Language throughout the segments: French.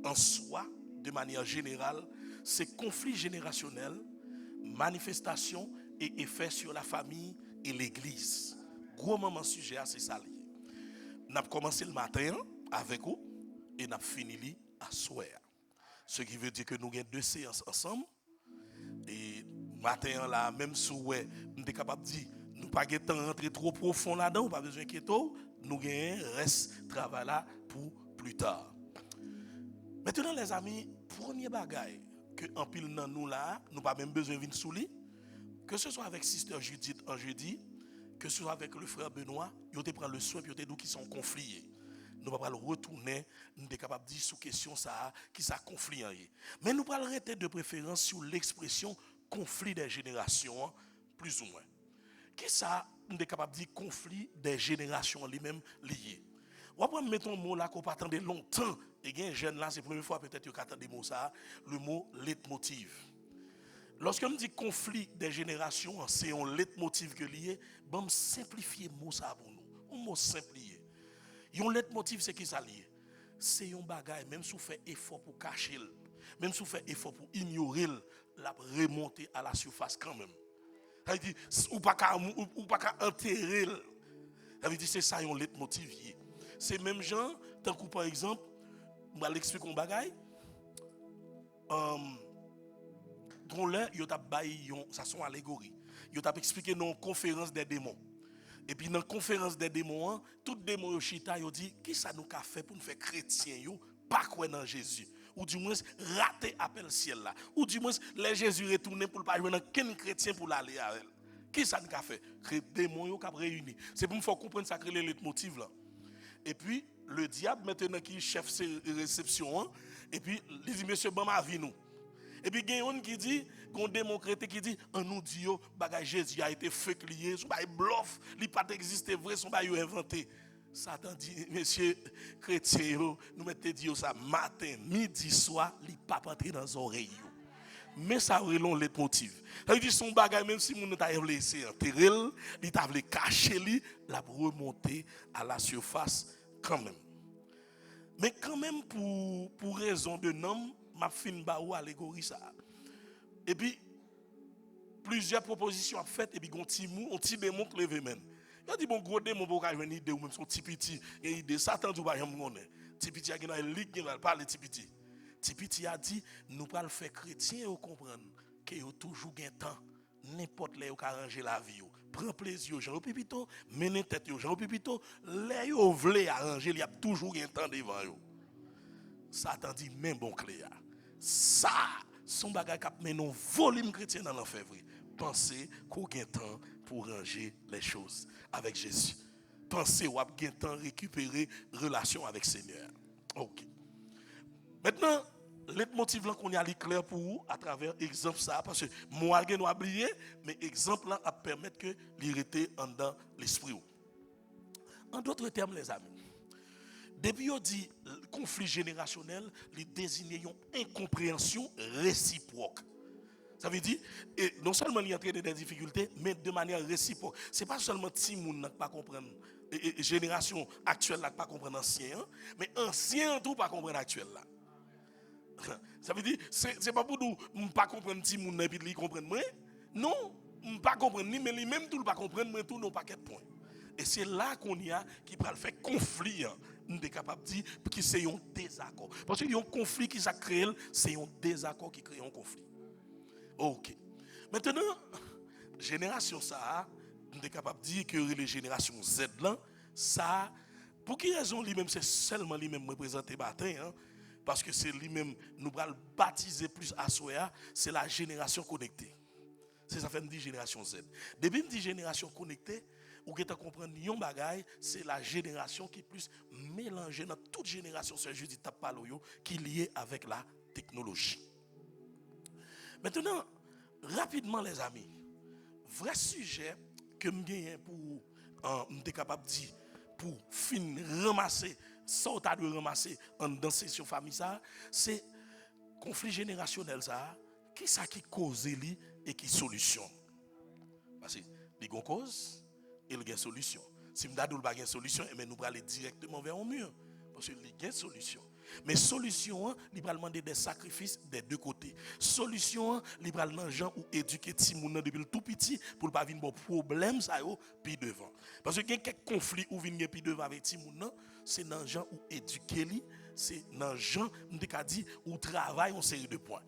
en soi, de manière générale, c'est conflit générationnel, manifestation et effet sur la famille et l'église. Gros moment sujet, c'est ça. Nous avons commencé le matin avec vous et nous avons fini à soir. Ce qui veut dire que nous avons 2 séances ensemble. Et matin là, même si nous sommes capables de dire, nous pas de temps rentrer trop profond là-dedans, pas besoin de tout, nous avons reste travail là pour plus tard. Maintenant les amis, premier bagage que en pile dans nous là, nous pas même besoin de venir sous lui, que ce soit avec Sister Judith en jeudi, que ce soit avec le frère Benoît, ils te prend le soin puis ils te dit qui sont conflits. Nous ne pouvons pas le retourner, nous sommes capables de dire sous question ça, qui ça conflit. Mais nous allons arrêter de préférence sur l'expression conflit des générations, plus ou moins. Qui ça, nous sommes capables de dire conflit des générations lui-même liées. On va mettre un mot là qu'on pas attendre longtemps. Et il y a un jeune là, c'est la première fois peut-être qu'on attend des mots ça, le mot leitmotiv. Lorsqu'on dit conflit des générations, c'est un leitmotiv que lié, bon simplifier le mot ça pour nous. Un mot simplifié. Un leitmotiv c'est qui ça lié? C'est un bagage même si on fait effort pour cacher, même si on fait effort pour ignorer, la remonter à la surface quand même. Ça veut dire ou pas enterrer. Ça veut dire c'est ça un leitmotiv. C'est même gens tant que par exemple, je vais l'expliquer un bagage. Dans l'air, il y a ça sont allégories. Il y a expliqué dans conférence des démons. Et puis dans la conférence des démons, tout démon chita yo dit qui ça nous a fait pour nous faire chrétiens yo pas croire dans Jésus ou du moins rater appel ciel là ou du moins les Jésus retourner pour pas joindre aucun chrétien pour l'aller à elle. Qui ça nous a fait? Démons yo cap réuni. C'est pour me faire comprendre ça créer les motifs là. Et puis le diable maintenant qui chef réception et puis il dit monsieur bon ma vie nous. Et puis il y a un qui dit, qu'on démon chrétien qui dit, on nous dit, bagage Jésus a été fake lié, son bagage bluff, il pas existé vrai, son bagage inventé. Satan dit, monsieur chrétien, nous mettons dit ça matin, midi, soir, il pas entrer dans les oreilles. Mais ça relon les motifs. Ça veut dire son bagage, même si mon t'a laissé enterrer, il t'a voulu cacher, la remonter à la surface quand même. Mais quand même pour raison de nom, m'a fin ba ou allégorie ça. Et puis plusieurs propositions à fait et puis gon petit démon levé men. Il dit bon gros démon pour ka une idée ou même son petit petit et idée Satan tout pas jamais connaît. Petit petit a qui dans ligue qui va parler petit petit. Petit petit a dit nous pas le faire chrétien ou comprendre que yo toujours gain temps n'importe là yo ka arranger la vie yo. Prends plaisir Jean Pipito, mener tête yo Jean Pipito, là yo vle arranger, il y a toujours gain temps devant yo. Satan dit même bon clair. Ça, son bagage cap mais non volume chrétien dans l'enfer vrai. Pensez qu'on gagne temps pour ranger les choses avec Jésus. Pensez ou gagne temps récupérer relation avec Seigneur. OK. Maintenant, le motif là qu'on y a clair pour vous à travers exemple ça parce que moi je n'ai oublié mais exemple là a permettre que l'irrité en dans l'esprit. En d'autres termes les amis, depuis on dit conflit générationnel, il désigne une incompréhension réciproque. Ça veut dire, et non seulement il y a des difficultés, mais de manière réciproque. Ce n'est pas seulement Timoun qui ne pas comprendre, et génération actuelle qui ne pas comprendre ancien, mais ancien tout pas comprendre actuel là. Ça veut dire, c'est pas pour nous ne pas comprendre Timoun et puis lui comprendre moi. Non, ne pas comprendre ni mais lui même tout ne pas comprendre moi tout nos paquets de points. Et c'est là qu'on y a qui peut faire conflit. Nous sommes capables de dire que c'est un désaccord. Parce qu'il y a un conflit qui s'est créé, c'est un désaccord qui crée un conflit. Ok. Maintenant, génération ça, nous sommes capables de dire que les générations Z là, ça, pour quelle raison lui-même, c'est seulement lui-même représenté matin, hein, parce que c'est lui-même, nous allons le baptiser plus à soi, c'est la génération connectée. C'est ça fait me dit génération Z. Depuis me dit génération connectée, ou que tu comprends yon bagay, c'est la génération qui est plus mélangée dans toute génération, c'est je dis t'as pas qui est liée avec la technologie. Maintenant, rapidement les amis, vrai sujet que me gagne pour m'être capable de dire pour fin ramasser ça de ramasser en dans session famille ça, c'est conflit générationnel ça, qui ça qui cause li et qui solution. Parce que les cause il y a une solution. Si nous n'avons pas de solution, nous allons aller directement vers un mur. Parce qu'il y a une solution. Mais solution, il va demander des sacrifices des deux côtés. Solution, il va demander gens ou éduquer Timoun depuis le tout petit pour ne pas venir bon problème ça yo puis devant. Parce que quelques conflits ou venir puis devant avec Timoun, c'est dans gens ou éduquer lui, c'est dans gens m'ta dit ou travail en série de points.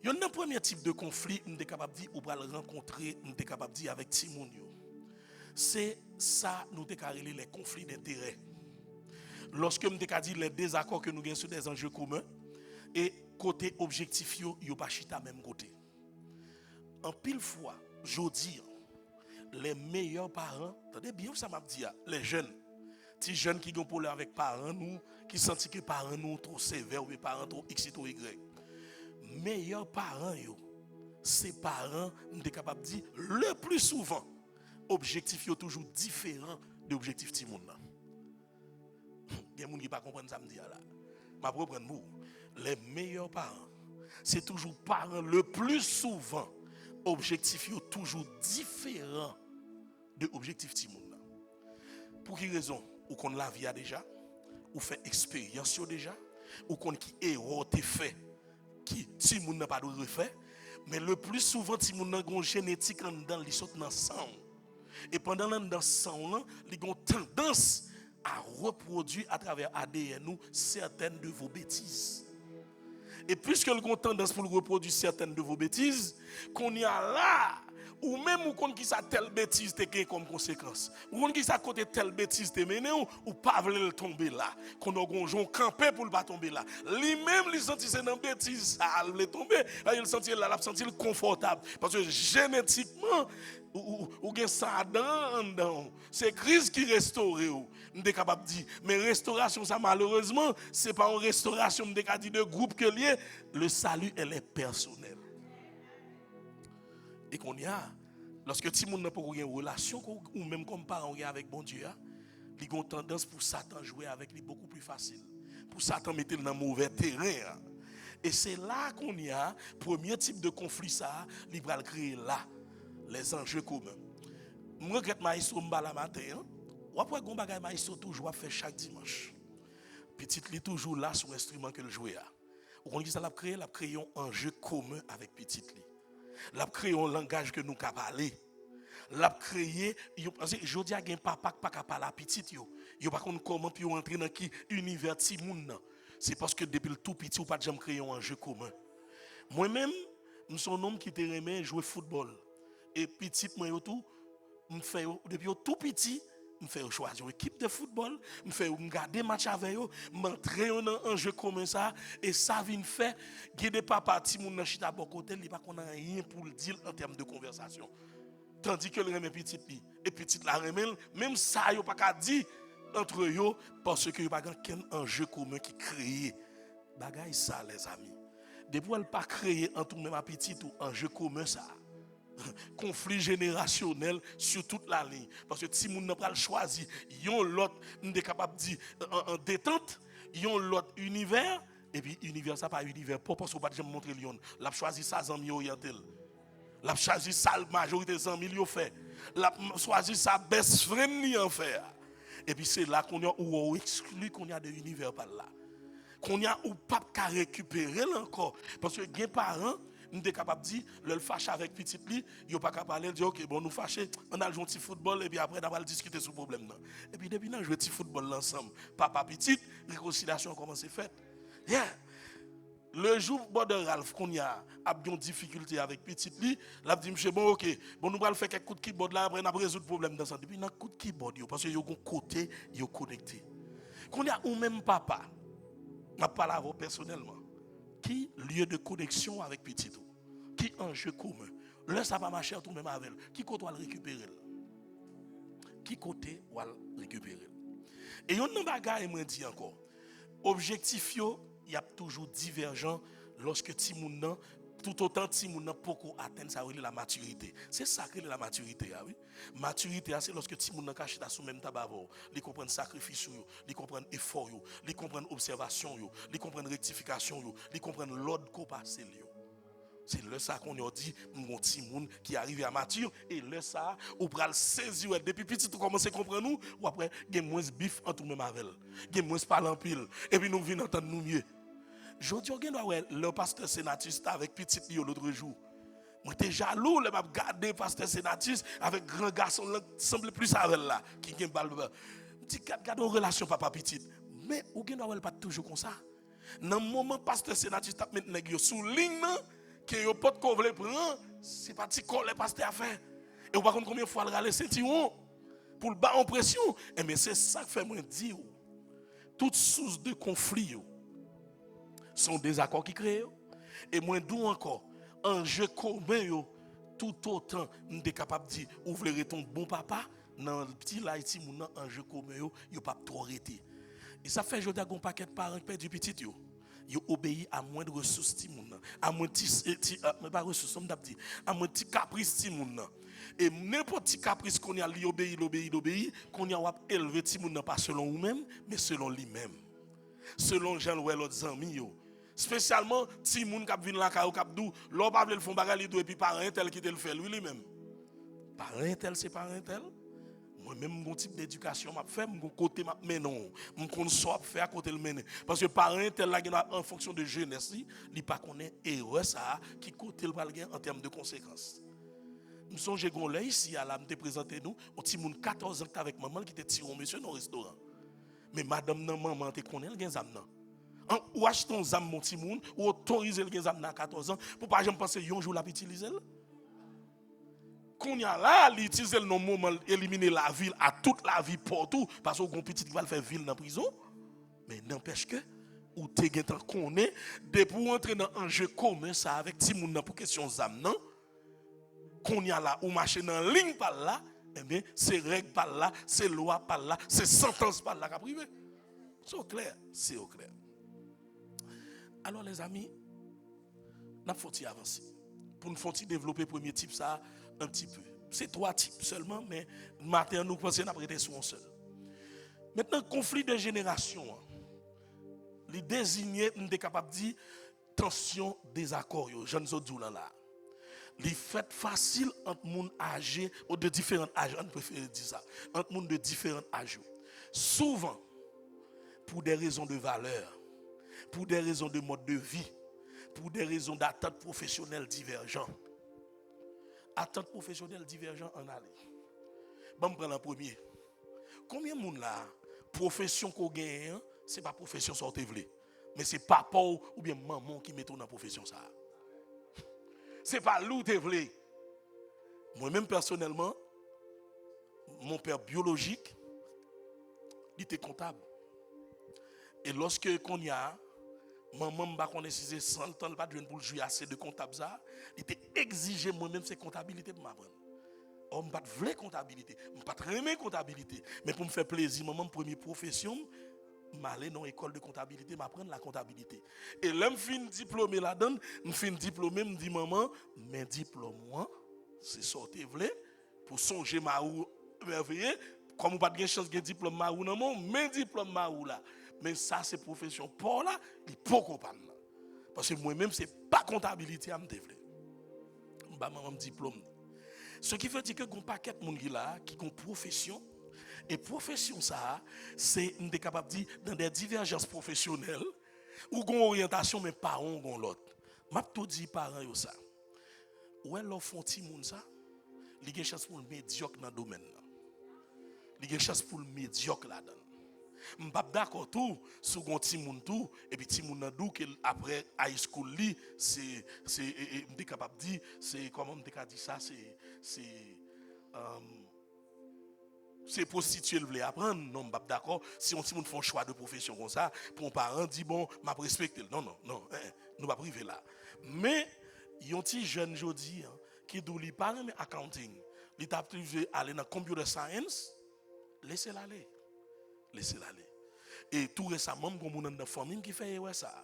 Il y a un premier type de conflit m'ta capable dire ou va le rencontrer m'ta capable dire avec Timoun yo. C'est ça nous déclarer les conflits d'intérêt. Lorsque nous avons dit les désaccords que nous avons sur des enjeux communs et côté objectif yo pas chita même côté. En pile fois, je dis les meilleurs parents, attendez bien ça m'a dit les jeunes, petits jeunes qui ont problème avec parents nous qui sentent que parents nous trop sévères ou les parents trop X ou Y. Meilleurs parents yo, ces parents nous sommes capables de dire le plus souvent objectif yo toujours différent de l'objectif ti moun nan. Il y a des gens qui ne comprennent pas ça me dit là. Je reprendre vous. Les meilleurs parents, c'est toujours parents le plus souvent objectif est toujours différent de l'objectif ti moun nan. Pour quelle raison? Ou qu'on la vie a déjà, ou fait expérience déjà, ou qu'on qui erreur te fait qui ti moun n'a pas de refaire, mais le plus souvent ti moun nan gon génétique en dedans li saute dans sang. Et pendant dans sang là, li gon tendance à reproduire à travers ADN nous certaines de vos bêtises. Et puisque le a tendance pour reproduire certaines de vos bêtises, qu'on y a là, ou même ou qu'on qui sa telle bêtise te gagne comme conséquence, ou qu'on qui sa côté telle bêtise te mené ou pas veut tomber là, qu'on a gonjon camper pour le pas tomber là. Lui-même il senti c'est dans bêtise ça il tomber, là il senti là, il senti confortable parce que génétiquement ou gen ça dans c'est Christ qui restaure ou m'était capable dire mais restauration ça malheureusement c'est pas une restauration m'était dit de groupe que lié le salut elle est personnel et qu'on y a lorsque ti moun n'a pas une relation ou même comme parent avec bon Dieu il a une tendance pour Satan jouer avec lui beaucoup plus facile pour Satan mettre dans mauvais terrain et c'est là qu'on y a premier type de conflit ça il va le créer là les enjeux communs. Je regrette maïso mbala matin. Ou après gon bagay maïso toujours fait chaque dimanche. Petite li toujours là sur l'instrument que le jouer a. Ou qu'on dit ça l'a créé un enjeu commun avec petite li. L'a créé un langage que nous capable parler. L'a créé parce que jodi a gen papa pas capable parler petite yo. Yo pas connait comment puis entrer dans qui univers ti moun nan. C'est parce que depuis le tout petit ou pas jamais créé un enjeu commun. Moi-même, je suis un homme qui te remet jouer football. Et petit moi tout me fait depuis tout petit me fait choisir une équipe de football me fait regarder match avec eux m'entrer dans un jeu comme ça et ça vient faire guider papa ti moun nan chita bon côté il pas qu'on a rien pour le dire en termes de conversation tandis que le remet petit et petit la remet même ça yo pas qu'à dire entre eux parce que yo pas qu'un enjeu commun qui créé bagaille ça les amis depuis elle pas créé entre même petit ou enjeu commun ça conflit générationnel sur toute la ligne parce que si moun n'a pas choisi yon l'autre n'est capable dire en détente yon l'autre univers et puis univers ça pas univers pas parce qu'on pas jamais montrer lion l'a choisi ça zami oriental l'a choisi ça majorité zami yo fait l'a choisi ça best friend ni en faire et puis c'est là qu'on y a ou exclu qu'on y a de univers par là qu'on y a ou pas qu'à récupérer encore parce que gen parents nous sommes capables de dire, le fâche avec petit li, il pas capable de dire, ok, bon, nous fâcher, on a joué un petit football, et puis après, on va discuter sur le problème. Et puis, depuis, nous jouons un petit football ensemble. Papa petit, réconciliation commence à faire. Yeah. Le jour de Ralph, qu'on y a une difficulté avec petit li, là, dit, monsieur, bon, ok, bon, nous allons faire quelques coups de keyboard là, après, on va résoudre le problème dans ça. Depuis, dans coup de keyboard, parce que y a un côté, il y a connecté. Qu'on y a ou même papa, je parle à vous personnellement, qui lieu de connexion avec petit ou qui enjeu commun là ça va marcher tout même avec qui côté va le récupérer qui côté va le récupérer et yon nan bagay moi dit encore objectif yo y a toujours divergent lorsque ti moun nan tout autant ti moun nan poko atteindre ça la maturité c'est ça que la maturité oui maturité c'est lorsque ti moun nan caché ta sous même tabavo li comprendre sacrifice yo li comprendre effort yo li comprendre observation yo li comprendre rectification yo li comprendre l'ordre qu'on passe yo C'est le ça qu'on a dit, mon petit monde qui arrive à mature, et le ça, ou pral saisir, depuis petit, tu commences à comprendre nous, ou après, il y a moins de bif en tout même avec elle. Il y a moins de parler en pile, et puis nous venons entendre nous mieux. Je dis, le pasteur Sénatus avec petit l'autre jour. Moi, j'étais jaloux, je m'a gardé le pasteur Sénatus avec grand garçon, qui semble plus avec là, qui a une balle. Je dis, garde une relation papa petit. Mais, ou bien, pas toujours comme ça. Dans le moment, pasteur Sénatus tape maintenant sous ligne, que yo pas de couvre prend, c'est pas petit corps le pasteur a fait. Et par contre combien de fois le râler ceinturon pour le bas en pression. Et mais c'est ça que fait moi dire toutes sources de conflit sont des accords qui créent et moins d'où encore enjeu commun tout autant nous sommes capables de dire ouvrir ton bon papa dans le petit là ici mon enjeu commun yo pas trop arrêter. Et ça fait jodi un paquet de parents qui perdu petit yo. Ils obéissent à moins de ressources à moins de pas ressources, à moins de caprice et n'importe quel caprice qu'on a l'obéit qu'on a élevé pas selon vous-même mais selon lui-même selon Jean Louis l'autre amis spécialement si moun k'ap vinn la ka ou k'ap dou l'on pas veut le fond bagarre li et puis parent tel qui te le fait lui-même parent tel c'est parent tel. Moi-même, mon type d'éducation, m'a fait, mon côté, mais non, mon qu'on soit fait à côté le mener. Parce que parents, tel là, en fonction de jeunesse, il pas connaît erreur ça, qui côté le balgain en termes de conséquences. Nous sommes là ici, à la me présenter nous, on petit moun 14 ans avec maman qui était tiré monsieur dans le restaurant. Mais madame nan maman te connaît le gen zam nan. Ou acheter zam mon petit moun, ou autoriser le gen zam nan 14 ans pour pas jamais penser un jour l'a utiliser. Qu'on y a là, l'utiliser le moment éliminer la ville à toute la vie pour tout parce qu'on petit qui va le faire ville dans prison mais n'empêche que ou te gen tant connaît de pour entrer dans un jeu commun ça avec ti moun pour question zam nan qu'on y a là ou marcher dans ligne par là eh bien c'est règle par là c'est loi par là c'est sentence par là qu'a privé c'est au clair alors les amis n'a faut y avancer pour nous faut développer premier type ça un petit peu. C'est 3 types seulement, mais matin nous pensons après sur un seul. Maintenant, conflit de génération. Les désigner, nous sommes capables de dire tension, désaccord. Je ne sais pas là. Les fait facile entre monde âgés ou de différents âges. On préfère dire ça. Entre monde de différents âges. Souvent, pour des raisons de valeur, pour des raisons de mode de vie, pour des raisons d'attente professionnelle divergentes. Attente professionnelle divergente en aller. Bon, on prend le premier. Combien de monde là, profession qu'on gagne, ce n'est pas profession sortez vle, mais c'est papa ou bien maman qui met dans la profession ça. Ce n'est pas loup te vle. Moi-même personnellement, mon père biologique, il était comptable. Et lorsque qu'on y a maman m'a connaît si 100 ans pas de pour jouer assez de comptable ça, il était exigé moi-même ces comptabilité pour m'apprendre. On m'a pas vraie comptabilité, m'a pas aimer comptabilité, mais pour me faire plaisir, maman première profession, m'aller dans école de comptabilité, m'apprendre la comptabilité. Et là me fin diplômé là-dedans, me fin diplômé, me dit maman, mais diplôme moi, c'est sorti vle pour songer ma ou merveilleux, comme pas de chance de diplôme ma ou non mon, mais diplôme ma ou là. Mais ça, c'est profession pour là, il faut comprendre. Parce que moi-même, ce n'est pas comptabilité à me développer. Je n'ai pas diplôme. Ce qui veut dire que il y a un paquet de monde qui ont profession. Et profession, ça, c'est capable de dire dans des divergences professionnelles ou une orientation, mais pas un ou l'autre. Je tout dit parents ça. Où est-ce font petit monde ça? Il y a une chance pour le médiocre dans le domaine. Il y a une chance pour le médiocre là-dedans. Je ne suis pas d'accord tout sur un petit monde tout et puis petit monde que après high school li c'est capable de dire c'est comment on dit ça c'est prostituer le voulait apprendre non je ne suis pas d'accord si on petit monde font choix de profession comme ça pour un parent dit bon m'a respecter non nous pas privé là mais yon petit jeune jodi qui doit pas mais accounting il t'a privé aller dans computer science laissez-le aller. Et tout récemment, il y a une famille qui fait ça.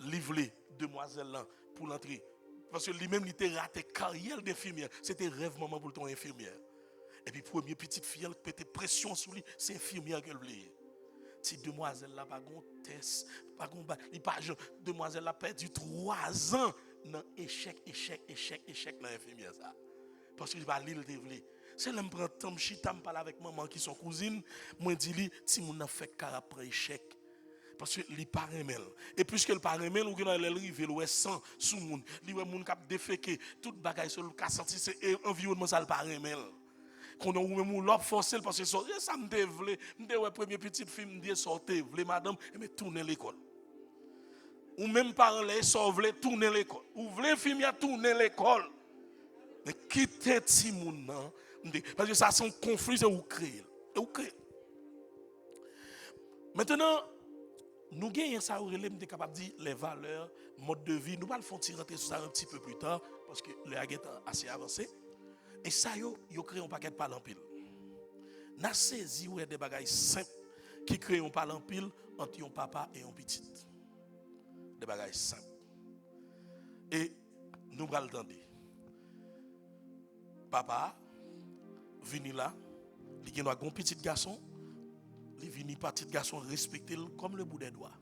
Livrer demoiselle là pour l'entrée. Parce que lui-même, il était raté carrière d'infirmière. C'était rêve maman pour ton infirmière. Et puis, première petite fille, elle pétait pression sur lui. C'est infirmière qu'elle voulait. Cette demoiselle là, pas de test, pas de demoiselle là perdu 3 ans dans échec dans l'infirmière ça. Parce que je vais lire le c'est là me prend temps chita me parler avec maman qui sont cousines, moi dit li ti moun nan fait car après échec parce que li pas remel et puisque le pas remel ou que dans l'arrivé le sang sous moun, li wè moun k'ap déféquer toute bagaille sur le ka senti c'est environnement ça le pas remel. Qu'on ou même l'op forcer parce que ça me dévle, me ouais premier petite fille me dit sortez, vle madame et me tourner l'école. Ou même parents les sauver tourner l'école. Ou vle fille a tourner l'école. Mais quitter ti moun nan, parce que ça c'est un conflit c'est ou créer. Maintenant nous gagnons ça ou relève de capable dire les valeurs, mode de vie, nous allons faire rentrer sur ça un petit peu plus tard parce que le est assez avancé. Et ça yo crée un paquet de parler en pile. N'a saisi ou des bagages simples qui créent un parler en pile entre un papa et un petit. Des bagages simples. Et nous allons entendre. Papa vini là, il y a un petit garçon, il vini petit garçon respecter comme le bout des doigts.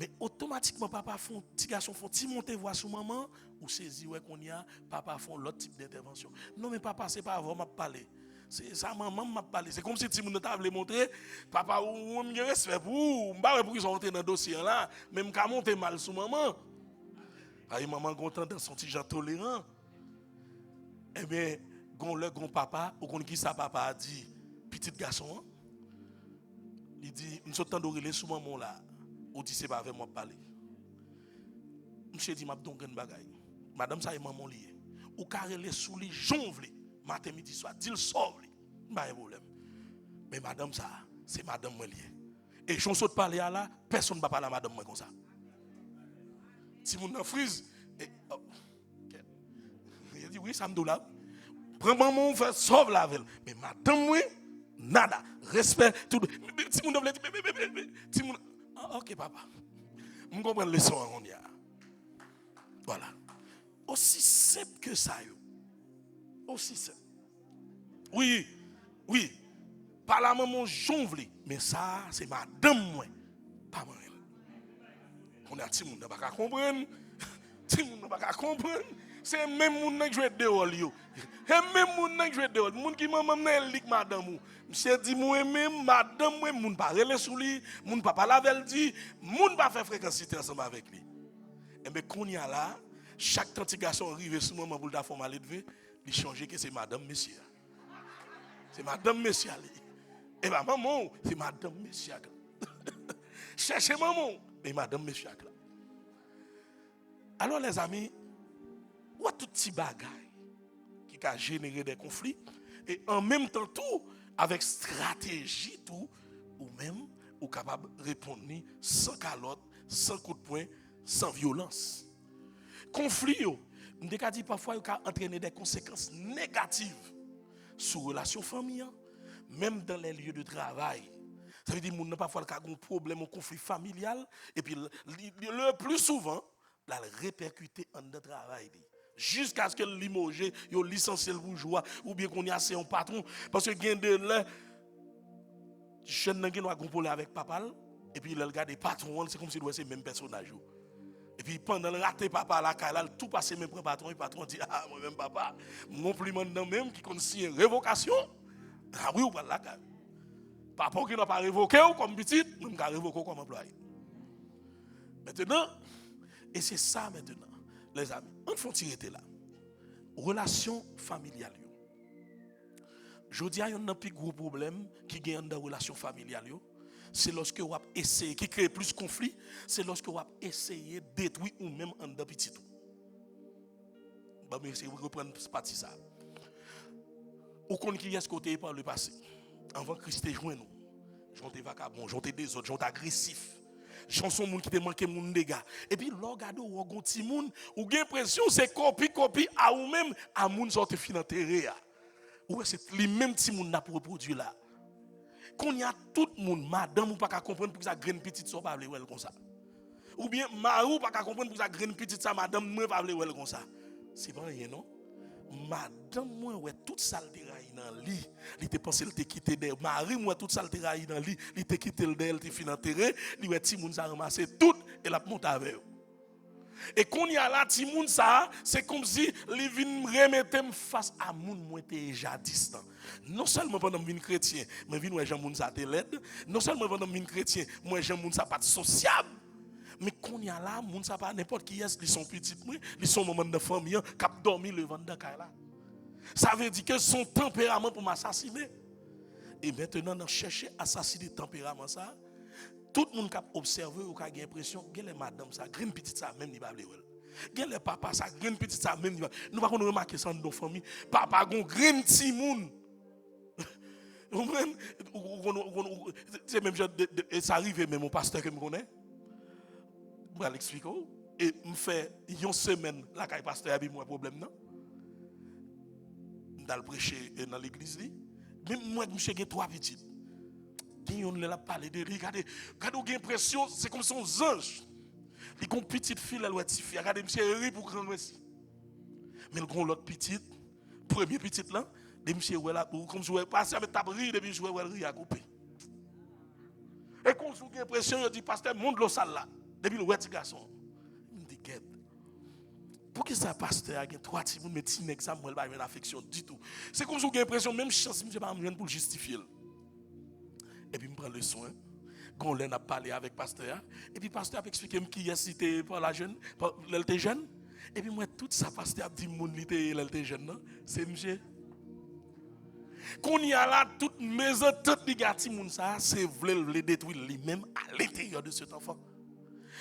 Mais automatiquement papa font petit garçon font petit monter voix sur maman ou saisi ouais qu'on y a papa font l'autre type d'intervention. Non mais papa c'est pas avant m'a parler. C'est ça maman m'a parler. C'est comme si ti moun t'a voulu montrer papa ou me respect pour m'pa pour qu'ils sont rentrés dans dossier là, même ka monter mal sur maman. Aïe maman content dans son petit genre tolérant. Eh bien gon le grand papa ou qu'on qui ça papa a dit petit garçon il dit nous sommes de relais sur maman là. Ou dit c'est pas avec moi parler. Monsieur dit m'a donc une bagaille. Madame ça est maman lié. Ou carrelé sous les jonvle matin midi soir, dit le sauve li. Pas un problème. Mais madame ça, c'est madame moi lié. Et j'en saute parler à là, personne ne va parler à madame moi comme ça. Si mon en frise il dit oui, ça me doit là. Prends maman fait sauve la ville. Mais madame moi nada, respect tout. Si mon veut si mon ok papa. Je comprends le leçon on y a. Voilà. Aussi simple que ça yo. Aussi simple. Oui. Par la maman jonvle, mais ça c'est madame moi, pas moi. On a ti moun n'a pas comprendre. Ti moun n'a pas comprendre. C'est même moun qui jouer dehors yo. Et même moun qui jouer dehors, moun qui maman nan lik madame ou. Monsieur dit moi même madame moi moun pas relé sous lui, moun pas parler avec dit, moun pas faire fréquencité ensemble avec lui. Et mais qu'on y a là, chaque tant garçon arrivé sur maman pour la forme aller lever, il changer que c'est madame monsieur. C'est madame monsieur. Et bah maman, c'est madame monsieur. Cherchez maman, mais madame monsieur. Alors les amis, ou tout petit bagaille qui a généré des conflits et en même temps tout avec stratégie tout ou même ou capable de répondre sans calotte, sans coup de poing, sans violence. Conflit yo, nous avons dit parfois il peut entraîner des conséquences négatives sur les relations familiales, même dans les lieux de travail. Ça veut dire que parfois il y a un problème, un conflit familial, et puis le plus souvent, la répercuter en notre travail. Jusqu'à ce que le limoge, il licencié le bourgeois, ou bien qu'on y a assez un patron, parce que il y a de là, jeune qui a un problème avec papa, et puis il regarde les patrons, c'est comme si c'était le même personnage. Et puis pendant le raté papa là, tout passé même pour patron, et le patron dit ah moi-même papa, mon compliment dans même qui consigne une révocation. Ah oui ou pas là. Papa qui n'a pas révoqué ou comme petit, même qui a révoqué comme employé. Maintenant, et c'est ça maintenant, les amis, on faut tirer là. Relation familiale. Je dis il y a un plus gros problème qui gagne dans relation familiale. C'est lorsque vous essayez, qui crée plus de conflits, c'est lorsque vous essayez de détruire ou même en d'un petit tout. Bon, mais vous reprendre cette partie ça. Ou qu'on qui est ce côté par le passé. Avant Christ te joint nous. J'étais vagabond, j'étais des autres, j'étais agressif. Chanson moun qui te manqué moun dégâts. Et puis l'orgado ou gon ti moun ou gen pression c'est copie à ou même à moun sorte fin enterré. Ou c'est les mêmes ti moun n'a pour reproduire là. Qu'on y a tout le monde, madame ou pas qu'à comprendre pour que ça graine petite ça pas vle comme ça. Ou bien marou pas qu'à comprendre pour que ça graine petite ça madame moi pas vle comme ça. C'est pas rien non. Madame moi ouais toute saleté raï dans lit, il te pensé il te quitté des mari moi toute saleté raï dans lit, il te quitté le d'elle te fin enterré, li ouais ti moun ça ramasser tout et la monte avec. Et quand il y a là, ti moun ça, c'est comme si il vient remettre face à moun moi t'es jadis. Non seulement pendant que je suis chrétien, mais je suis moun ça te l'aide. Non seulement pendant que je suis chrétien, moi je moun ça pas sociable. Mais quand il y a là, moun ça pas n'importe qui est, ils sont petits, ils sont moment de famille, cap dormir le vent de là. Ça veut dire que son tempérament pour m'assassiner. Et maintenant, on cherche à assassiner le tempérament ça. Tout le monde qui a observé ou qui a l'impression que les madame ça, green petite ça même ni pas vle. Gen les papa ça, green petite ça même ni pas. Nous pas remarquer ça dans nos familles. Papa gon green petit moun. C'est même ça arrive même au pasteur que me connaît. Je vais l'expliquer et me fait une semaine là quand pasteur a moi problème non. Dans le prêcher dans l'église li. Même moi monsieur j'ai trois petites. On l'a parlé de lui, regardez, quand on a l'impression, c'est comme son ange. Il a une petite fille, elle a une fille. Regardez, monsieur rit pour grand aussi. Mais il a l'autre petite, première petite là, de monsieur là, comme si vous passez avec ta brille, depuis que vous avez à couper. Et quand on a l'impression, il dit, pasteur, monte le salle là, depuis le petit garçon. Il me dit, qu'est-ce pour que ça, pasteur, il y a trois petits gens, mais petit exemple, il n'y a pas d'affection du tout. C'est comme si vous avez l'impression, même chance, je ne sais pas pour le justifier. Et puis, je prends le soin. Quand on a parlé avec le pasteur, et puis le pasteur a expliqué qui est cité par la jeune, par l'était jeune. Et puis, moi, tout ça, le pasteur a dit, mon l'était jeune, c'est monsieur. Quand il y a là, toute maison, toute négative, c'est voulait détruire lui-même à l'intérieur de cet enfant.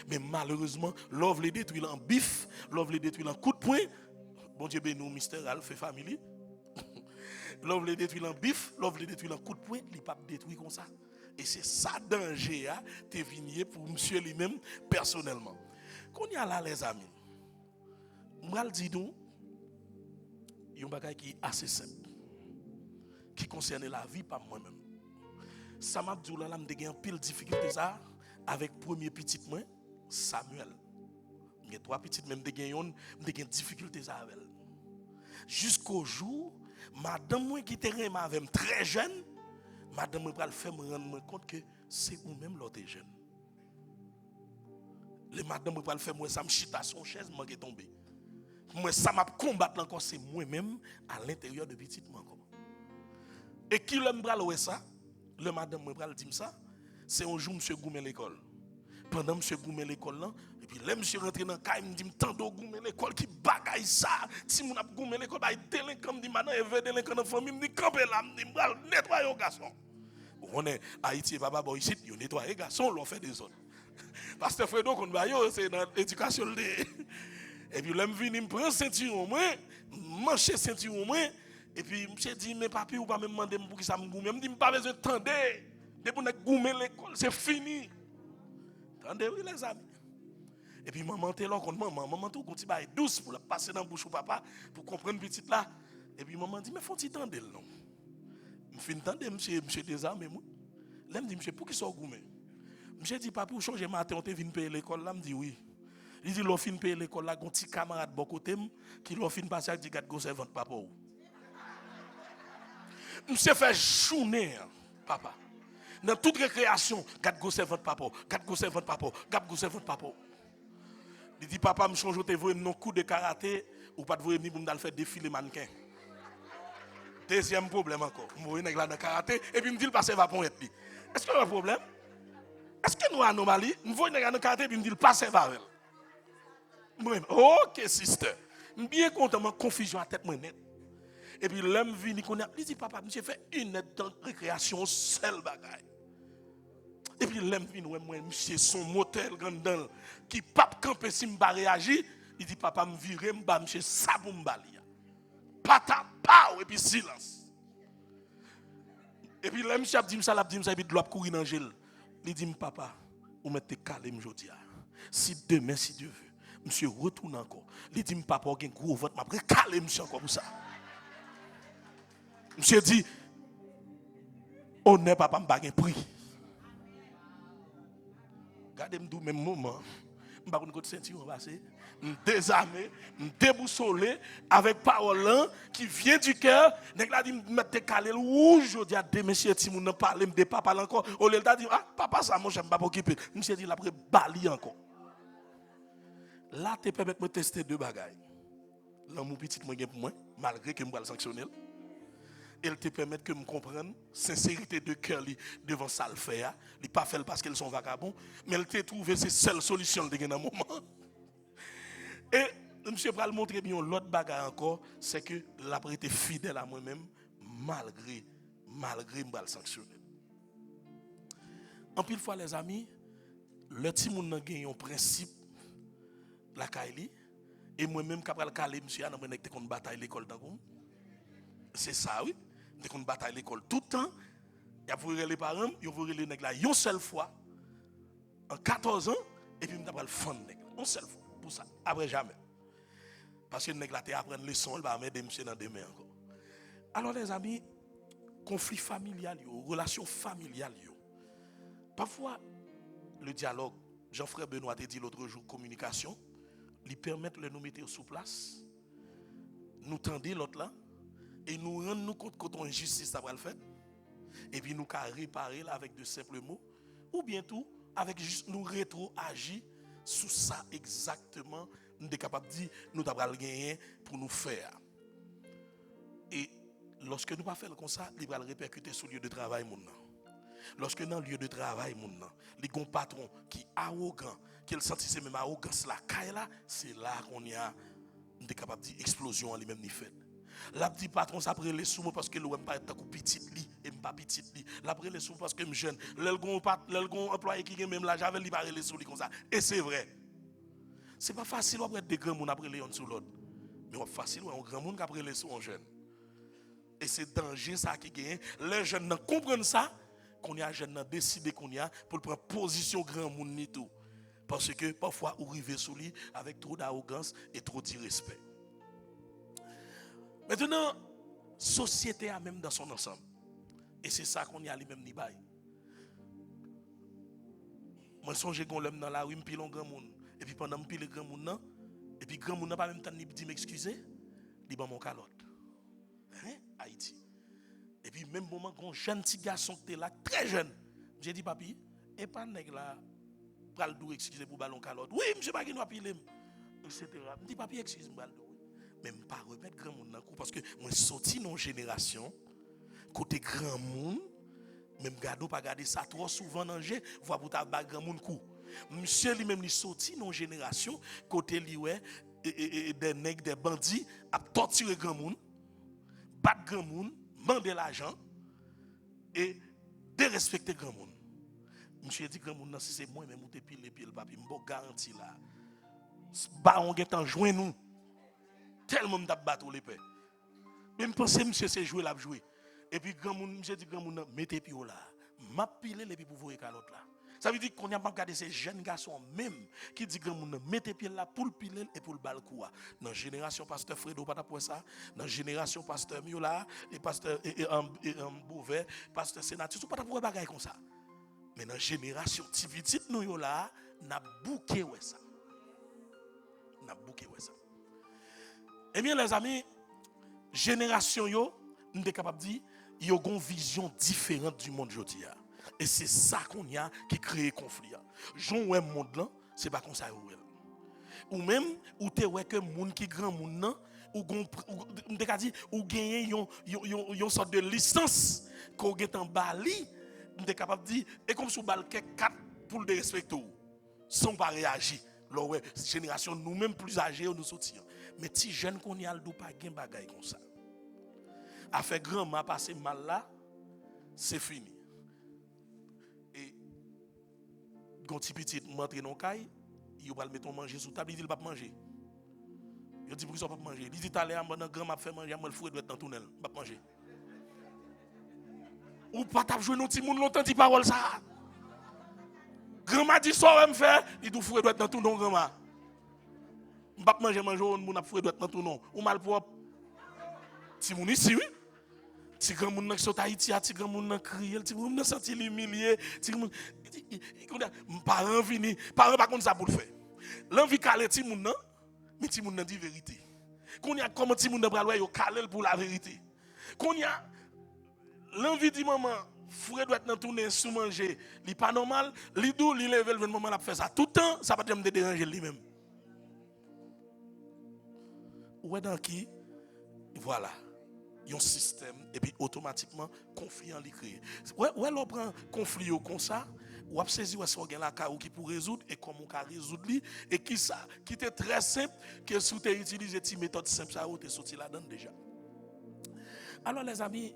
Mais malheureusement, l'ouvre les détruire en bif, l'ouvre les détruire en coup de poing. Bon Dieu, ben nous, Mr. Al, fait famille. L'homme les détruit en bif, l'homme les détruit en coup de poing, il pas détruit comme ça. Et c'est ça danger à te vigner pour monsieur lui-même personnellement. Quand il y a là les amis, moi le dis nous, il y a un bagage qui est assez simple, qui concerne la vie par moi-même. Ça m'a dit là, je suis en pile difficulté ça avec premier petit moi, Samuel. J'ai trois petites même j'ai une difficulté ça avec elle. Jusqu'au jour madame moi qui était avec très jeune, madame moi va faire me rendre compte que c'est ou même l'autre jeune. Les madame moi va faire moi ça me chita son chaise moi qui tombé. Moi ça m'a combattre encore c'est moi-même à l'intérieur de petite moi encore. Et qui l'aime bral ça, le madame moi va dire ça, c'est un jour monsieur Goumé l'école. Pendant monsieur Goumé l'école là, et puis là monsieur rentré dans caille me dit tant de Goumé l'école qui bagaille ça, si mon a Goumé l'école ba délinquant me dit maintenant et veut délinquant dans famille me dit camper là me dit bral nettoyer garçon. On est Haïti papa boy ici, yo nettoyer garçon, l'on fait des autres. Pasteur Fredo qu'on va yo c'est dans l'éducation et puis là me vinn me prend ceinture au moins, mancher ceinture au moins et puis monsieur dit mais papi ou pas me demander pour qui ça me Goumé, me dit pas besoin attendre. Dès pour Goumé l'école, c'est fini. Attendez, oui, les amis. Et puis, maman, t'es là, maman, tout, quand il douce pour la passer dans la bouche au papa, pour comprendre petite là. Et puis, maman dit, mais faut-il tendre, non? Je finis tendre, monsieur désarmé, moi. Là, me dit, monsieur, pour qui soit Goumé? Monsieur dit, papa, pour changer matin, on te vient payer l'école, là, me dit, oui. Il dit, l'on fin payer l'école, là, un petit camarade, bon côté, qui l'on fin passer, il dit, gâte, go, servante, papa. Monsieur fait journée, papa. Dans toute récréation, gâte go servante papa, gâte go servante papa, gâte go servante papa. Il dit papa me change te voir non coup de karaté ou pas de voir ni pour me faire défiler mannequin. Deuxième problème encore. Je vois nèg là dans karaté et puis me dit le passer va pour être. Est-ce qu'il y a un problème? Est-ce que nous anomalie? Je vois nèg dans karaté et puis me dit le passer va avec. Moi OK sister. Bien content mon confusion à tête moi net. Et puis l'homme vient il dit papa monsieur fait une net dans récréation seul bagaille. Et puis l'homme vient moi monsieur son motel grandal qui pas camper si me pas réagir, il dit papa me virer me ba monsieur ça pour me balia. Pata pa et puis silence. Et puis l'homme monsieur dit ça et puis doit courir dans gel. Il dit papa ou mettre calme aujourd'hui. Si demain si Dieu veut, monsieur retourne encore. Il dit papa gen gros vote m'a calme monsieur encore pour ça. Monsieur dit, on n'est pas un prix. Regardez-moi même moment. Je ne sais pas si ceinture passé. Je suis désarmé, je suis déboussolé avec parole qui vient du cœur. Je dit, je mets calé rouge. Je dis à deux messieurs, si je ne parle de papa encore. On lui a dit, ah, papa, ça, moi, je ne vais pas m'occuper. Monsieur dit, il a pris bali encore. Là, te permet de tester deux bagailles. Là, mon petit moyen pour moi, malgré que je vais le sanctionner. Elle te permet que je comprenne sincérité de cœur devant ça le faire. Il n'est pas fait parce qu'elles sont vagabonds, mais elle t'a trouvé ses seules solutions dans un moment. Et monsieur va le montrer bien l'autre bagarre encore, c'est que l'a été fidèle à moi-même malgré me le sanctionner. En pile fois les amis, le petit monde a gagné un principe la Kaili et moi-même capable caler monsieur à nous qu'on bataille l'école dans c'est ça oui, dès qu'on bataille l'école tout le temps, il y a pour les parents, il faut les nèg là une seule fois en 14 ans et puis m't'a le fond nèg une seule fois pour ça après jamais. Parce que nèg là t'es apprendre leçon, il va m'aider monsieur dans demain encore. Alors les amis, conflit familial yo, relation familiale yo. Parfois le dialogue, Jean-Frère Benoît t'a dit l'autre jour communication, lui permettre de nous mettre sous place, nous tendre l'autre là et nous rendre nous compte que ton justice ça va le faire et puis nous réparer là avec de simples mots ou bien tout avec juste nous rétroagir sur ça exactement nous sommes capables de dire nous avons gagné pour nous faire. Et lorsque nous ne pas faire comme ça, il va le répercuter sur le lieu de travail. Lorsque dans le lieu de travail, il y a un patron qui est arrogant, qui a senti cette même arrogance là, c'est là qu'on est capable de dire explosion en lui-même ni fait. La petite patron ça prend les sous parce que l'on pas être petit li et pas petit li. La prend les sous parce que me jeune. L'elgon employé qui même là j'avais libéré les sous comme ça. Et c'est vrai. C'est pas facile après des grands monde après les uns sur l'autre. Mais c'est facile un grand monde qui après les sous en jeune. Et c'est danger ça qui gagne. Les jeunes comprennent ça qu'on y a jeunes décider qu'on y a pour prendre position grand monde ni tout. Parce que parfois on arrive sous lui avec trop d'arrogance et trop d'irrespect. Maintenant, société a même dans son ensemble. Et c'est ça qu'on y a lui-même ni bail. Moi, je songe qu'on l'aime dans la rue, je pile un grand monde. Et puis pendant que je pile le grand monde, et puis grand monde n'a pas même temps de dire m'excuser, il va mon calotte. Hein? Haïti. Et puis même moment, un jeune petit garçon qui était là, très jeune, j'ai dit, papi, et pas nèg là, pral dou excusez pour ballon calotte. Oui, monsieur pas qui nous a pilé. Etc. Je dis, papi, excuse-moi, même pas remettre grand monde dans le coup parce que moi sorti dans génération côté grand monde même gado pas garder ça trop souvent dans jeu voir pour ta bag grand monde coup monsieur lui même il sorti dans génération côté li ouais des nègres des bandits a torturer grand monde battre grand monde demander l'argent et dérespecter grand monde monsieur dit grand monde si c'est moi même ou te pile le papi m'bo garanti là ba on get en joindre nous tellement d'ap battre les paix. Même penser monsieur c'est jouer l'a jouer. Et puis grand monde monsieur dit grand monde mettez pied là. M'a pilé les puis pour voir calotte là. Ça veut dire qu'on a pas regardé ces jeunes garçons même qui dit grand monde mettez pied là pour le piler et pour le bal coup. Dans génération pasteur Fredo pas pour ça, dans génération pasteur Miola et pasteur et Beauvais, pasteur Sénatus pas pour bagaille comme ça. Mais dans génération petit nous yo là, n'a bouqué ouais ça. N'a bouqué ouais ça. Eh bien, les amis, génération, nous sommes capables de dire qu'ils ont une vision différente du monde aujourd'hui. Et c'est ça qu'on y a qui crée conflit. Jean ouais monde là, c'est pas comme ça ou même ou te ouais que monde qui grand monde ou dit ou gagner une sorte de licence qu'on est en Bali, nous sommes capables de dire et comme sous balle 4 pour le respecter sans pas réagir. La génération nous-mêmes plus âgés nous sortir. Mais si jeune qu'on y a le dos pas gain bagaille comme ça. A fait grand m'a passé mal là, c'est fini. Et quand petit petit montre dans caille, il va le mettre manger sous table, il dit pas manger. Il dit pourquoi pas manger. Il dit tout à l'heure pendant grand m'a fait manger, moi le fouet doit être dans tunnel, pas manger. Ou pas t'a jouer non petit monde longtemps dit parole ça. Grand m'a dit ça me faire, il dit fouet doit être dans tout non grand m'a. M'pas manger on a fouet doit être dans tout non. Ou mal propre. Si moun ici oui. Si grand moun qui sont Haïti, si grand moun crier, si moun senti humilié, si moun parents vini, parents pas contre ça pour le faire. L'envie caler ti moun nan, mais ti moun nan dit vérité. Qu'on y a comment ti moun nan pral yo caler pour la vérité. Qu'on y a l'envie dit maman frère doit être dans tourner sous manger, li pas normal, li dou li level le moment la faire ça tout le temps, ça pas me déranger lui même. ouais dans qui voilà un système et puis automatiquement conflit en li créé. Ouais on prend conflit comme ça ou a saisi ouais son gain la ou qui pour résoudre et comment on résoudre li et qui ça qui était très simple que si tu utiliser cette méthode simple ça ou tu sorti là-dedans déjà. Alors les amis,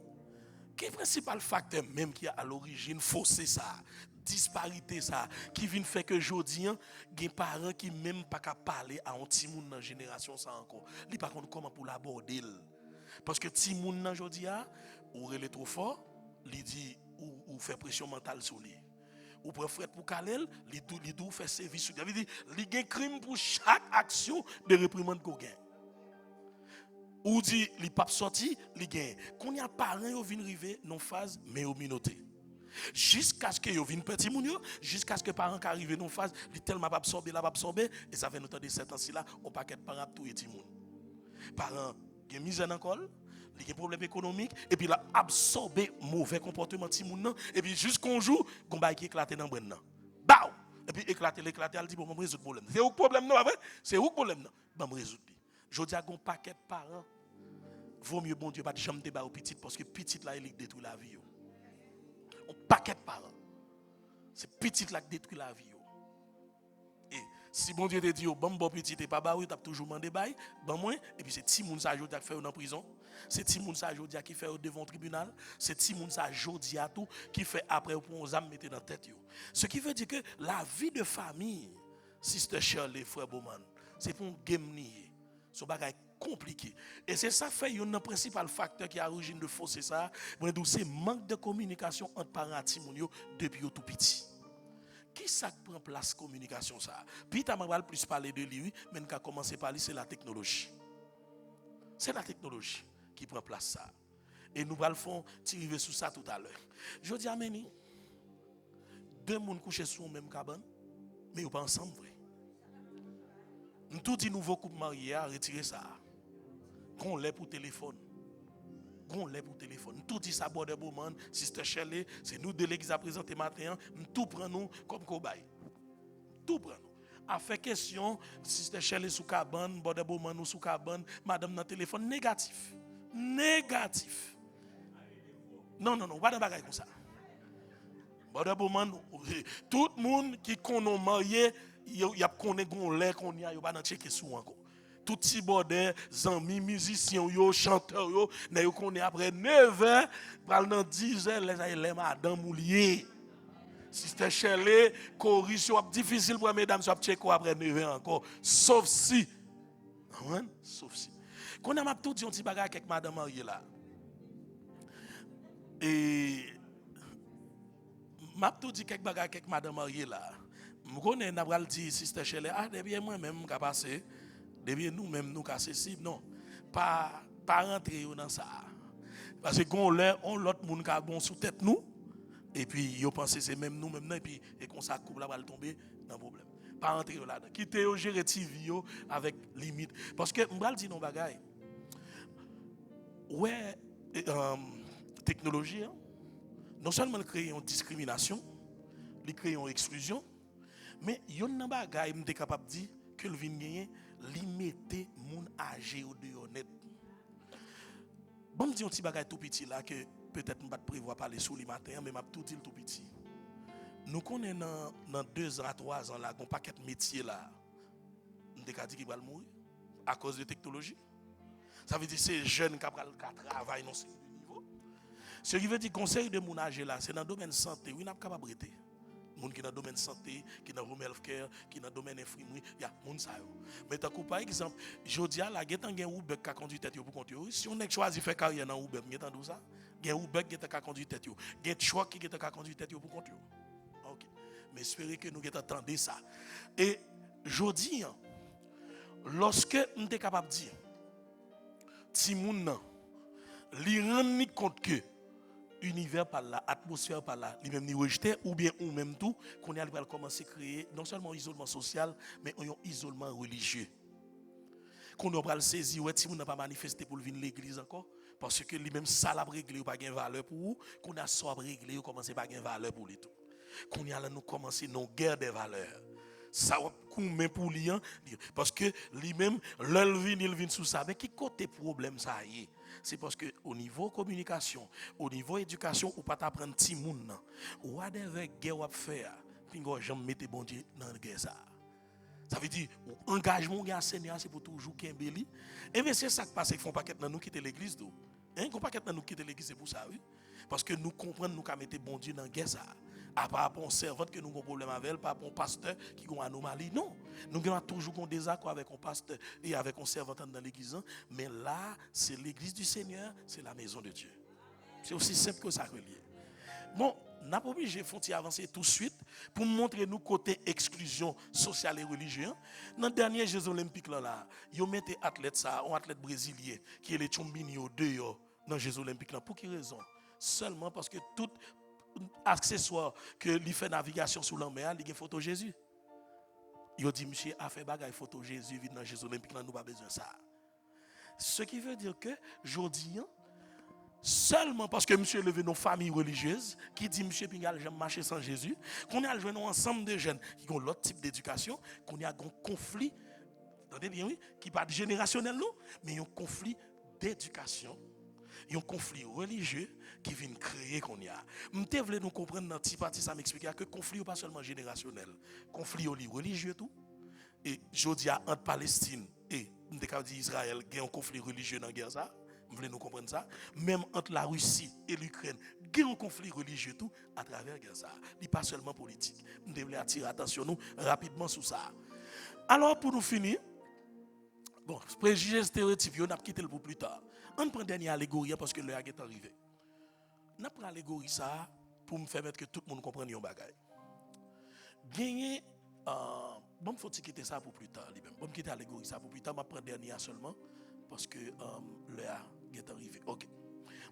quel est le principal facteur même qui a à l'origine faussé ça, disparité ça, qui vient faire que aujourd'hui, il y a des parents qui même pas qu'à parler à un petit monde dans la génération ça encore. Ils par contre comment pour l'aborder. Parce que petit monde dans aujourd'hui ou relé trop fort, il dit ou fait pression mentale sur lui. Ou pour faire pour Kalel, il doit faire service sur lui. Il dit il y a un crime pour chaque action de réprimande qu'on gagne. Ou dit li pas sorti, li gagne. Quand y a parents yo vinn river non phase mais au minoté. Jusqu'à ce que yo vinn petit moun yo, jusqu'à ce que parents qui arrivé non phase, li tellement pas absorber et ça fait nous de 7 ans si là, on paquet de parents tout ti moun. Parents qui misère dans col, li gen problème économique et puis la absorber mauvais comportement ti moun nan et puis jusqu'au jour gon bay qui éclater dans bren nan. Baou et puis éclater elle dit bon me résoudre problème. C'est où problème non vrai? C'est où problème non? Bon me résoudre. Je dis à un paquet de parents, vaut mieux bon Dieu pas de jamais débat au petit parce que petit là il détruit la vie. Un paquet de parents, c'est petit là qui détruit la vie. Et si bon Dieu te dit bon petit et pas baou, tu as toujours demandé bail, bon moins et puis c'est ti moun sa jodi qui fait en prison, c'est ti moun sa jodi qui fait devant tribunal, c'est ti moun sa jodi à tout qui fait après pour on âme mettre dans tête yo. Ce qui veut dire que la vie de famille, sister Shirley, frère Bowman, c'est pour un game nier. Ce bagage compliqué. Et c'est ça fait un principal facteur qui a l'origine de fausser ça. C'est manque de communication entre parents et timounio depuis tout petit. Qui ça prend place communication ça? Puis tu vas plus parler de lui, mais quand commencer par lui c'est la technologie. C'est la technologie qui prend place ça. Et nous allons faire tirer sur ça tout à l'heure. Je dis à Méni, deux personnes couchent sur la même cabane, mais ils ne sont pas ensemble vrai. Nous tout dit nouveau couple marié à retirer ça. Qu'on l'ait pour téléphone. Qu'on l'ait pour téléphone. Nous tout dit ça Border Bowman, Sister Shelley, c'est nous de l'église à présenter matin, nous tout prenons nous comme cobaye. Tout prenons. A fait question, Sister Shelley sous cabane, Border Bowman nous sous cabane, madame dans téléphone négatif. Négatif. Non, pas de bagaille comme ça. Border Bowman, tout le monde qui connaît marié, il y a connaît gon lait qu'on y a pas dans checker sous encore tout petit border amis musiciens yo chanteurs yo n'a yo connaît après 9h pral dans 10h les madame oulié Sister Shelley correction difficile pour mesdames soit checker après 9h encore sauf si qu'on a m'a tout dit un petit bagage avec madame mariée là et m'a tout dit quelques bagages avec madame mariée là. Je connais n'a pas dit Sister Shelley depuis moi même qui passé depuis nous même nous casser cible non pas rentrer dans ça parce que on l'autre monde qui a bon sous tête nous et puis yo pense c'est même nous même et puis et comme ça couple là va tomber dans problème pas rentrer là quitter yo gérer TV yo avec limite parce que m'bral dit non bagaille ouais technologie non seulement créer une discrimination il crée une exclusion. Mais yon nan bagay m'te capable dire que le vin gagner limiter moun âgé ou de honnête. Bon me dit un petit bagay tout petit là que peut-être m'pas prévoir parler sur le matin mais m'a tout dit tout petit. Nous connaissons dans 2 ans à 3 ans là un paquet de métiers là. M'te ka dit qui va mourir à cause de technologie. Ça veut dire c'est jeunes qui travaillent dans ce niveau. Ce qui veut dire conseil de mon âge là, c'est dans le domaine santé, oui n'a pas capable rester. Moun qui dans le domaine santé, qui dans le home healthcare, qui dans le domaine infirmier, il y a moun sa yo. Mais par exemple, jodi a la getan gen Uber qui conduit tête yo pour compte yo. Si on est choisi faire carrière dans Uber, getan dou ça, gen Uber qui ta conduit tête yo. Gen choix qui ta conduit tête yo pour compte yo. OK. Mais espérez que nous getan attendre ça. Et jodi lorsque nous sommes capable de dire ti moun nan li rend ni compte que univers par là, atmosphère par là, lui-même ni rejeté ou bien ou même tout, qu'on a commencer à créer non seulement un isolement social, mais un isolement religieux. Qu'on a saisi, ouais, si vous n'avez pas manifesté pour venir à l'église encore, parce que lui-même ça l'a réglé ou pas de valeur pour vous, qu'on a soit réglé ou commencé pas de valeur pour lui tout. Qu'on a nous commencer nos guerres des valeurs. Ça va coumer pour lui, parce que lui-même, il vient sous ça. Mais qui côté problème ça y est? C'est parce que au niveau communication, au niveau éducation, ou pas t'apprendre petit monde, ou à des guerre ou à faire, puis on jamais mettre bon Dieu dans la guerre ça. Ça veut dire, engagement de Seigneur, c'est pour toujours qu'il y ait. Et bien c'est ça qui passe, ils font pas qu'être nous quitter l'église. Ils font pas qu'être nous quitter l'église, c'est pour ça, oui. Parce que nous comprenons, nous qu'à mettre bon Dieu dans la guerre ça. À part rapport à un servant que nous avons un problème avec, par rapport à un pasteur qui a une anomalie. Non, nous avons toujours un désaccord avec un pasteur et avec un servant dans l'église. Mais là, c'est l'église du Seigneur, c'est la maison de Dieu. C'est aussi simple que ça. Bon, nous n'a pas obligé de avancer tout de suite pour montrer nous côté exclusion sociale et religieuse. Dans le dernier Jeux olympiques là, ils ont mis un athlète brésilien qui est le Tchombini au dehors dans les Jeux olympiques là. Pour quelle raison? Seulement parce que tout accessoire que lui fait navigation sous la mer, il y a une photo de Jésus. Il dit monsieur a fait bagaille photo Jésus vite dans les Jeux olympiques là, nous pas besoin de ça. Ce qui veut dire que aujourd'hui seulement parce que monsieur levé nos familles religieuses qui dit monsieur Pingal j'aime marcher sans Jésus, qu'on a joué ensemble de jeunes qui ont l'autre type d'éducation, qu'on a un conflit, entendez bien oui, qui pas générationnel non, mais un conflit d'éducation, un conflit religieux qui vient créer qu'on y a. M'te voulez nous comprendre dans petit parti ça m'expliquer que conflit n'est pas seulement générationnel, conflit aussi religieux tout. Et je dis entre Palestine et Israël, il y a un conflit religieux dans la guerre ça. Vous voulez nous comprendre ça? Même entre la Russie et l'Ukraine, il y a un conflit religieux tout à travers la guerre ça. Il n'est pas seulement politique. Nous devons attirer attention nous rapidement sur ça. Alors pour nous finir, bon, préjugés stéréotypes, on a quitté le pour plus tard. On prend dernière allégorie parce que l'heure est arrivé. On prend l'allégorie ça pour me faire mettre que tout le monde comprenne un bagage. Gagner bon, faut quitter ça pour plus tard. Bon, quitter l'allégorie ça pour plus tard. Je prends dernière seulement parce que l'heure est arrivé. Ok.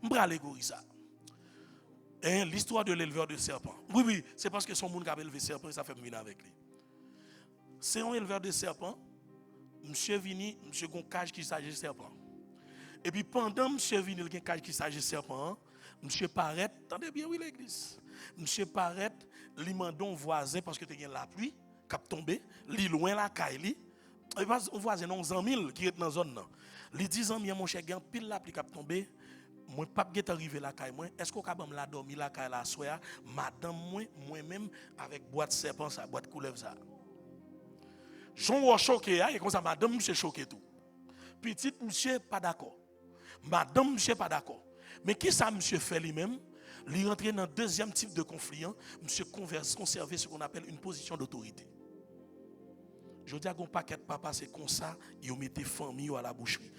Je prends l'allégorie ça. L'histoire de l'éleveur de serpents. Oui, c'est parce que son monde qui a élevé serpent, ça fait venir avec lui. C'est un éleveur de serpents. Monsieur Vini, monsieur a une cage qui s'agit de serpent. Et puis pendant monsieur Vini, il y a une cage qui s'agit de serpent. Monsieur paraît, attendez bien, oui, l'église. Monsieur paraît, il mande un voisin parce que tu as la pluie, qui a tombé, il est loin la caille. Et pas un voisin, non, 100 000 qui est dans la zone. Il dit 100 000, mon cher, il y a pile la pluie qui a tombé. Moi, pas de arrivé la caille. Est-ce qu'on peut me dormir la caille la soya? Madame, moi-même, avec boîte serpent, ça, boîte couleuvre, ça. Jean choqué, et comme ça, madame, monsieur choqué tout. Petite, monsieur, pas d'accord. Madame, monsieur, pas d'accord. Mais qui ça, monsieur, fait lui-même? Il rentre dans le deuxième type de conflit. Monsieur conserver ce qu'on appelle une position d'autorité. Je dis à un paquet de papa, c'est comme ça, ils mettent famille à la boucherie.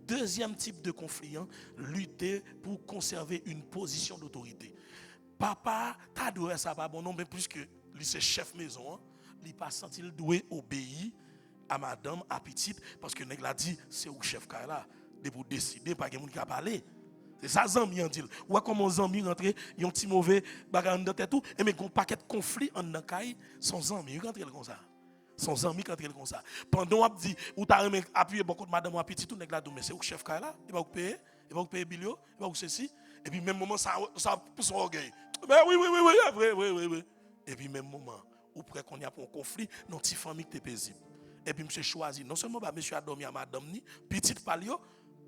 Deuxième type de conflit, lutter pour conserver une position d'autorité. Papa, t'as doué ça, pas bon non, mais plus que lui, c'est chef maison, il n'a pas senti le doué obéir à madame, à petite, parce que nèg a dit, c'est au chef là, de pour décider, pas quelqu'un qui a parlé. C'est ça, Zami en dit. Ou comment Zami rentre, ils ont un petit mauvais bagage dans tête tout, et mais un paquet de conflits en Nakaï, son Zami, il rentre comme ça. Son ami quand il comme ça. Pendant on dit ou t'as appuyé beaucoup de madame ou petit tout nèg la mais c'est au chef là, il va vous payer, il va vous payer bilio, il va vous ceci et puis même moment ça pour son orgueil. Mais oui. Et puis même moment où près qu'on y a pour un conflit, non petite famille qui est paisible. Et puis monsieur choisi non seulement monsieur a dormi à madame ni petite palio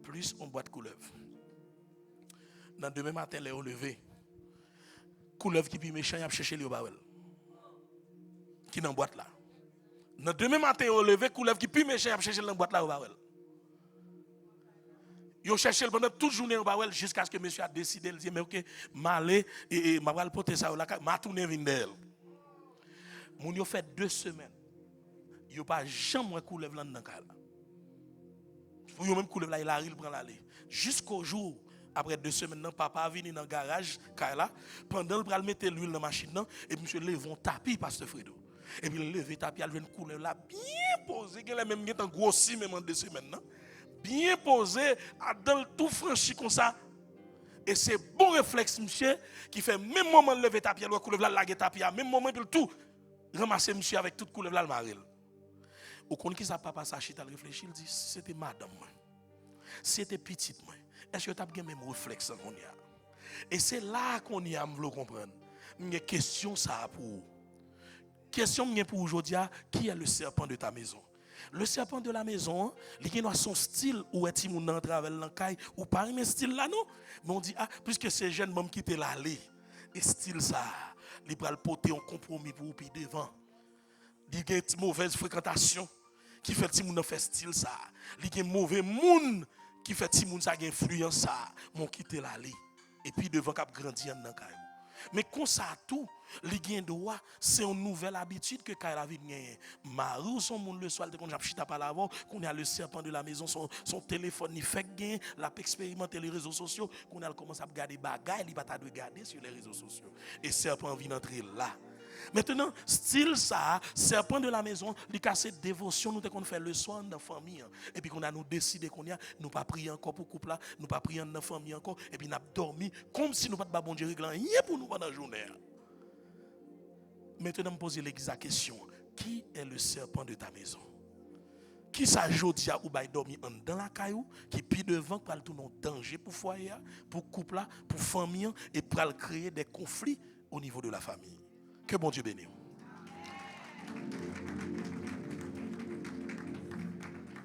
plus on boîte couleuvre. Dans demain matin les levé. Couleuvre qui puis méchant y a chercher le bawel. Qui dans boîte là. Dans demain matin, on levé couleuvre qui puis méchant, il chercher dans la boîte là au bawel. Il cherché pendant toute journée au bawel jusqu'à ce que monsieur a décidé de dire mais OK, m'aller et m'a va porter ça là, m'a tourner vinn d'elle. Mon yo fait 2 semaines. Yo pas jamais couleuvre là dans là. Pour yo même couleuvre là, il arrive prend l'aller. Jusqu'au jour après 2 semaines, papa venu dans le garage là, pendant le mettre l'huile dans la machine et monsieur lève un tapis pasteur Fredo. Et puis le lever tapis, il vient couler là, bien posé, il a même un grossi même en 2 semaines, bien posé, dans tout franchi comme ça. Et c'est bon réflexe, monsieur, qui fait même moment de lever tapis, il couler là, laguer tapis, même moment de tout, ramasser monsieur avec toute couleur là, le maril. Au compte qui ça papa ça chita réfléchir, il dit c'était madame moi. C'était petite moi. Est-ce que tu as bien même réflexe qu'on y a? Et c'est là qu'on y a, me le comprendre. Une question ça pour Question pour aujourd'hui, qui est le serpent de ta maison? Le serpent de la maison, il a son style où est-il moun nan travel dans caille ou pas un style là non? Mais on dit puisque ces jeunes m'ont quitté l'allée et style ça, il va le porter en compromis pour puis devant. Il y a une mauvaise fréquentation qui fait que moun fait style ça. Il y a un mauvais moun qui fait que moun ça a influence ça, m'ont quitté l'allée et puis devant cap grandir dans caille. Mais comme ça tout, les gains droit, c'est une nouvelle habitude que quand la vie gagne. Marie ou son monde le soir, quand j'ai chita par l'avant, qu'on a le serpent de la maison, son téléphone, il fait gain, l'a expérimenté les réseaux sociaux, qu'on a commencé à regarder bagaille, il va ta regarder sur les réseaux sociaux. Et serpent vient entrer là. Maintenant, style ça, serpent de la maison, il casse dévotion, nous qu'on fait le soin dans la famille. Et puis qu'on a nous décidé qu'on a, nous pas prier encore pour couple là, nous pas prier dans la famille encore, et puis nous avons dormi comme si nous pas de bon Dieu réglant rien pour nous pendant la journée. Maintenant, me poser l'exacte question. Qui est le serpent de ta maison? Qui ça jodia ou bay dormi dans la caillou, qui puis devant pour tout non danger pour foyer, pour couple là, pour famille et pour créer des conflits au niveau de la famille. Que bon Dieu bénisse.